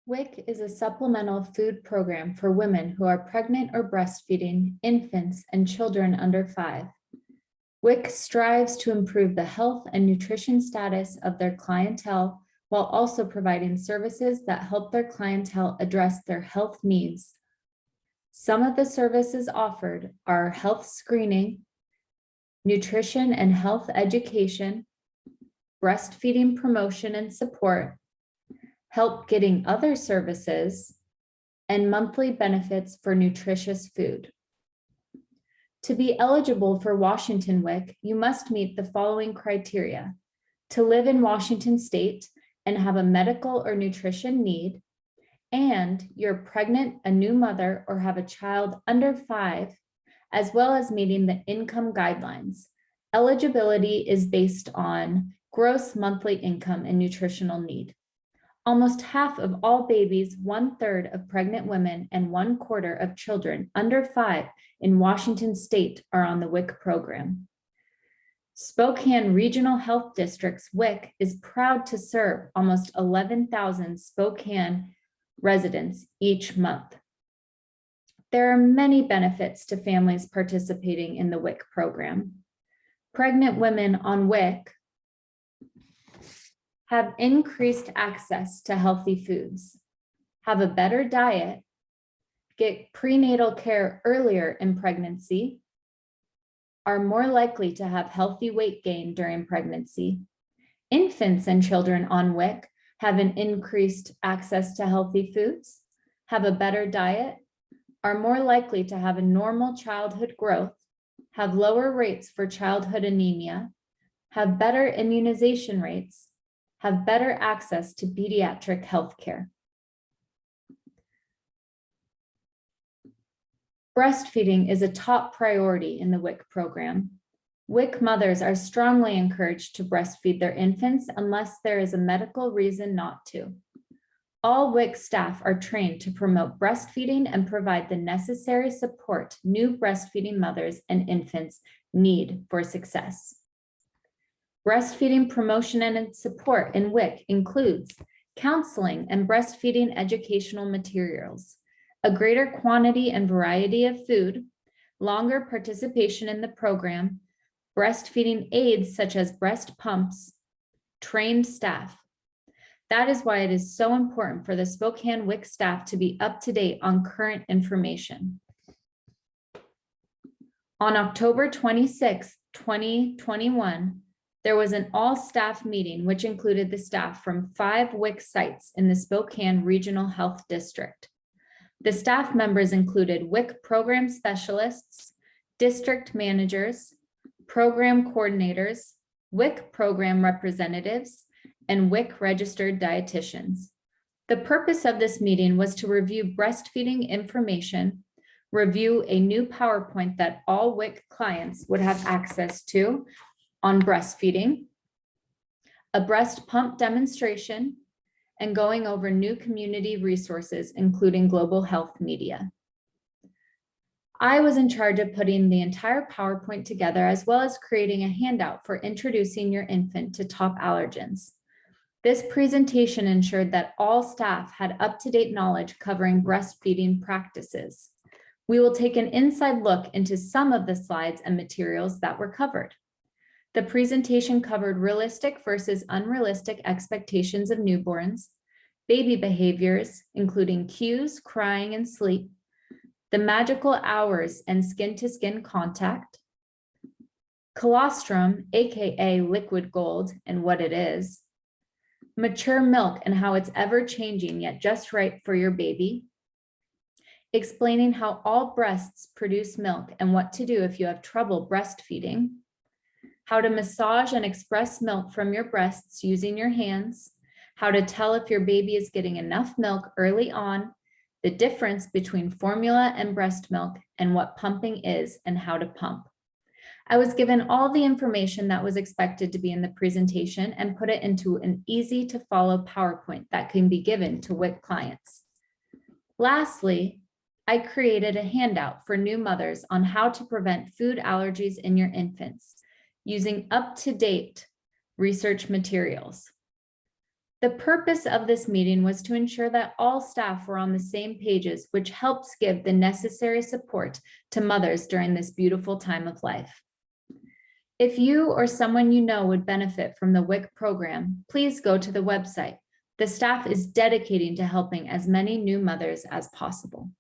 WIC is a supplemental food program for women who are pregnant or breastfeeding infants and children under 5. WIC strives to improve the health and nutrition status of their clientele while also providing services that help their clientele address their health needs. Some of the services offered are health screening, nutrition and health education, breastfeeding promotion and support, help getting other services, and monthly benefits for nutritious food. To be eligible for Washington WIC, you must meet the following criteria: to live in Washington State and have a medical or nutrition need, and you're pregnant, a new mother, or have a child under 5, as well as meeting the income guidelines. Eligibility is based on gross monthly income and nutritional need. Almost half of all babies, 1/3 of pregnant women, and 1/4 of children under 5 in Washington State are on the WIC program. Spokane Regional Health District's WIC is proud to serve almost 11,000 Spokane residents each month. There are many benefits to families participating in the WIC program. Pregnant women on WIC have increased access to healthy foods, have a better diet, get prenatal care earlier in pregnancy, are more likely to have healthy weight gain during pregnancy. Infants and children on WIC have an increased access to healthy foods, have a better diet, are more likely to have a normal childhood growth, have lower rates for childhood anemia, have better immunization rates, have better access to pediatric health care. Breastfeeding is a top priority in the WIC program. WIC mothers are strongly encouraged to breastfeed their infants unless there is a medical reason not to. All WIC staff are trained to promote breastfeeding and provide the necessary support new breastfeeding mothers and infants need for success. Breastfeeding promotion and support in WIC includes counseling and breastfeeding educational materials, a greater quantity and variety of food, longer participation in the program, breastfeeding aids such as breast pumps, trained staff. That is why it is so important for the Spokane WIC staff to be up to date on current information. On October 26, 2021, there was an all-staff meeting which included the staff from 5 WIC sites in the Spokane Regional Health District. The staff members included WIC program specialists, district managers, program coordinators, WIC program representatives, and WIC registered dietitians. The purpose of this meeting was to review breastfeeding information, review a new PowerPoint that all WIC clients would have access to on breastfeeding, a breast pump demonstration, and going over new community resources, including global health media. I was in charge of putting the entire PowerPoint together, as well as creating a handout for introducing your infant to top allergens. This presentation ensured that all staff had up-to-date knowledge covering breastfeeding practices. We will take an inside look into some of the slides and materials that were covered. The presentation covered realistic versus unrealistic expectations of newborns, baby behaviors, including cues, crying, and sleep, the magical hours and skin-to-skin contact, colostrum, aka liquid gold, and what it is, mature milk and how it's ever-changing yet just right for your baby, explaining how all breasts produce milk and what to do if you have trouble breastfeeding, how to massage and express milk from your breasts using your hands, how to tell if your baby is getting enough milk early on, the difference between formula and breast milk, and what pumping is and how to pump. I was given all the information that was expected to be in the presentation and put it into an easy to follow PowerPoint that can be given to WIC clients. Lastly, I created a handout for new mothers on how to prevent food allergies in your infants using up-to-date research materials. The purpose of this meeting was to ensure that all staff were on the same pages, which helps give the necessary support to mothers during this beautiful time of life. If you or someone you know would benefit from the WIC program, please go to the website. The staff is dedicating to helping as many new mothers as possible.